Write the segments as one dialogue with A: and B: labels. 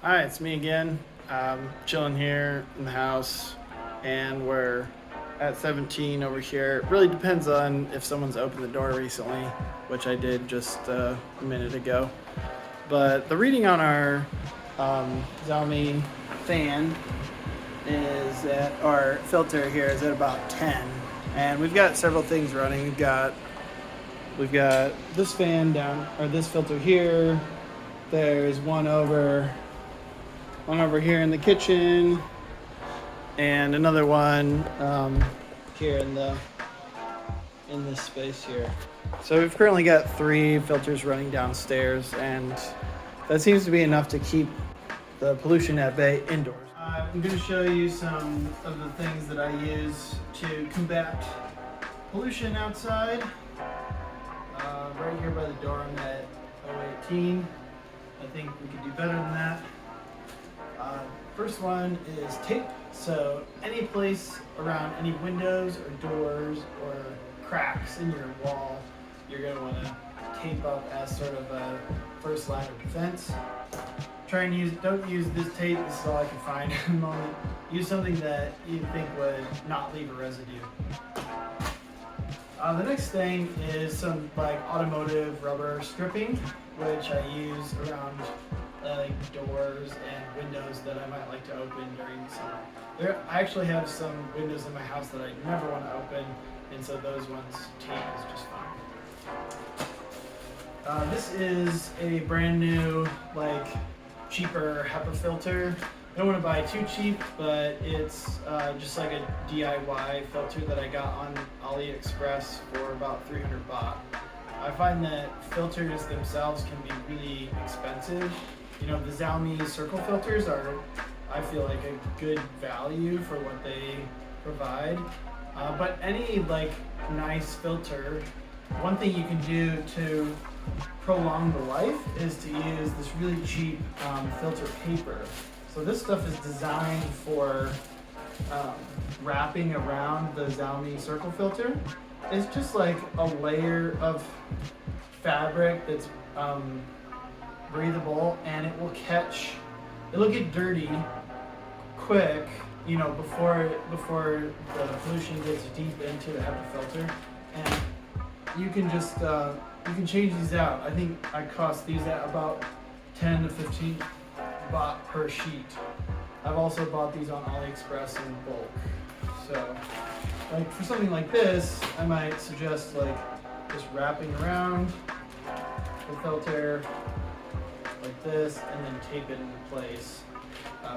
A: Hi, it's me again. Chilling here in the house, and we're at 17 over here. It really depends on if someone's opened the door recently, which I did just a minute ago. But the reading on our Xiaomi fan is at our filter here is at about 10, and we've got several things running. We've got this fan down, or this filter here. There's one over here in the kitchen, and another one here in this space here. So we've currently got 3 filters running downstairs, and that seems to be enough to keep the pollution at bay indoors. I'm going to show you some of the things that I use to combat pollution outside. Right here by the door I'm at 018. I think we could do better than that. First one is tape. So any place around any windows or doors or cracks in your wall, you're going to want to tape up as sort of a first line of defense. Don't use this tape, this is all I can find at the moment. Use something that you think would not leave a residue. The next thing is some like automotive rubber stripping, which I use around doors and windows that I might like to open during the summer. I actually have some windows in my house that I never want to open, and so those ones tape is just fine. This is a brand new, cheaper HEPA filter. I don't want to buy too cheap, but it's just like a DIY filter that I got on AliExpress for about 300 baht. I find that filters themselves can be really expensive. You know, the Xiaomi circle filters are, I feel like, a good value for what they provide. But any nice filter, one thing you can do to prolong the life is to use this really cheap filter paper. So this stuff is designed for wrapping around the Xiaomi circle filter. It's just like a layer of fabric that's breathable, and it'll get dirty quick, before the pollution gets deep into the HEPA filter. And you can just you can change these out. I think I cost these at about 10 to 15 baht per sheet. I've also bought these on AliExpress in bulk. So, for something like this, I might suggest just wrapping around the filter like this, and then tape it into place.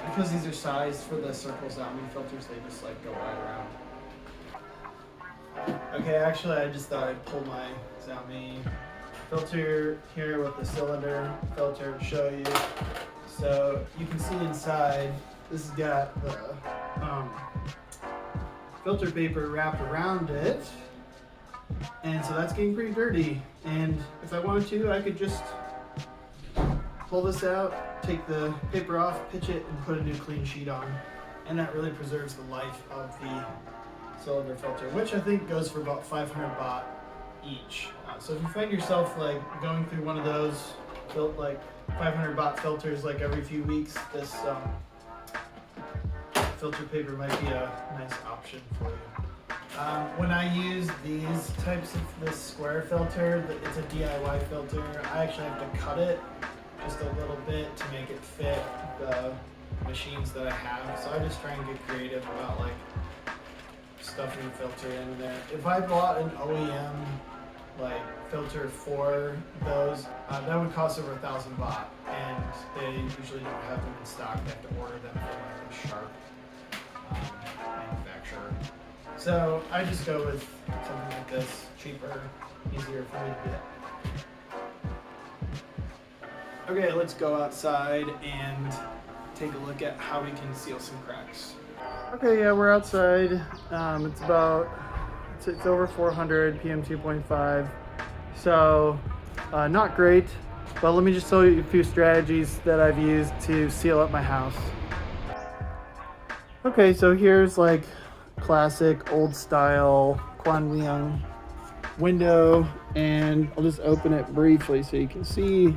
A: Because these are sized for the circle Xiaomi filters, they just go right around. Okay, actually, I just thought I'd pull my Xiaomi filter here with the cylinder filter to show you. So you can see inside, this has got the filter paper wrapped around it, and so that's getting pretty dirty. And if I wanted to, I could just pull this out, take the paper off, pitch it, and put a new clean sheet on, and that really preserves the life of the cylinder filter, which I think goes for about 500 baht each. So if you find yourself going through one of those 500 baht filters every few weeks, this filter paper might be a nice option for you. When I use these types of this square filter, it's a DIY filter, I actually have to cut it just a little bit to make it fit the machines that I have. So I just try and get creative about stuffing the filter in there. If I bought an OEM filter for those, that would cost over 1,000 baht, and they usually don't have them in stock. They have to order them from a Sharp manufacturer. So I just go with something like this, cheaper, easier for me to get. Okay, let's go outside and take a look at how we can seal some cracks. Okay, yeah, we're outside. It's over 400 PM 2.5, so not great, but let me just tell you a few strategies that I've used to seal up my house. Okay, so here's classic old style Kwanliang window, and I'll just open it briefly so you can see.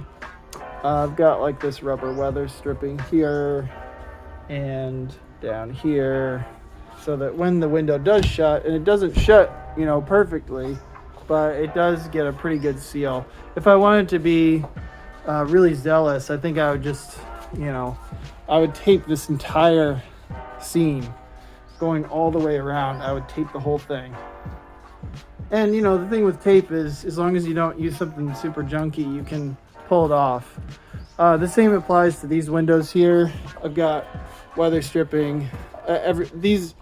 A: I've got like this rubber weather stripping here and down here, so that when the window does shut, and it doesn't shut, you know, perfectly, but it does get a pretty good seal. If I wanted to be really zealous, I think I would just, you know, I would tape this entire seam going all the way around. I would tape the whole thing. And you know, the thing with tape is, as long as you don't use something super junky, you can pull it off. The same applies to these windows here. I've got weather stripping. These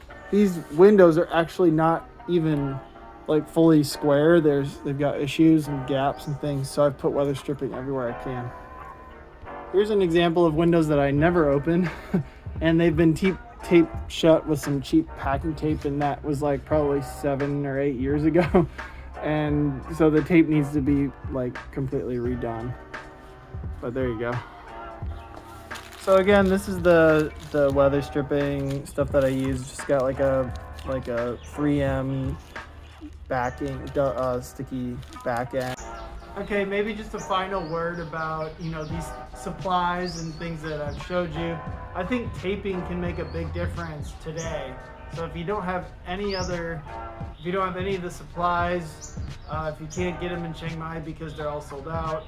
A: windows are actually not even like fully square. They've got issues and gaps and things, so I've put weather stripping everywhere I can. Here's an example of windows that I never open, and they've been taped shut with some cheap packing tape, and that was like probably 7 or 8 years ago. And so the tape needs to be like completely redone. But there you go. So again, this is the weather stripping stuff that I use. Just got like a 3M backing, sticky back end. Okay, maybe just a final word about, you know, these supplies and things that I've showed you. I think taping can make a big difference today. So if you don't have any of the supplies, if you can't get them in Chiang Mai because they're all sold out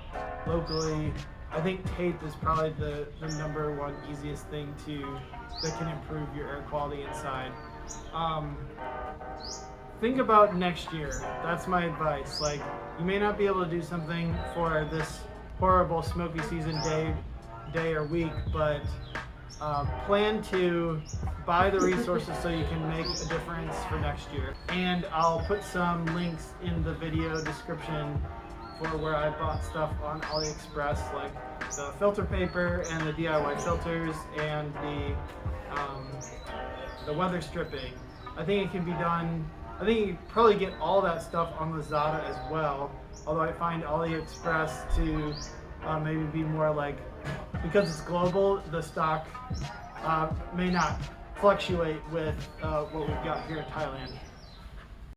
A: locally, I think tape is probably the number one easiest thing that can improve your air quality inside. Think about next year. That's my advice. Like, you may not be able to do something for this horrible smoky season day or week, but plan to buy the resources so you can make a difference for next year. And I'll put some links in the video description for where I bought stuff on AliExpress, like the filter paper and the DIY filters and the weather stripping. I think it can be done. I think you can probably get all that stuff on Lazada as well, although I find AliExpress to maybe be more like, because it's global, the stock may not fluctuate with what we've got here in Thailand.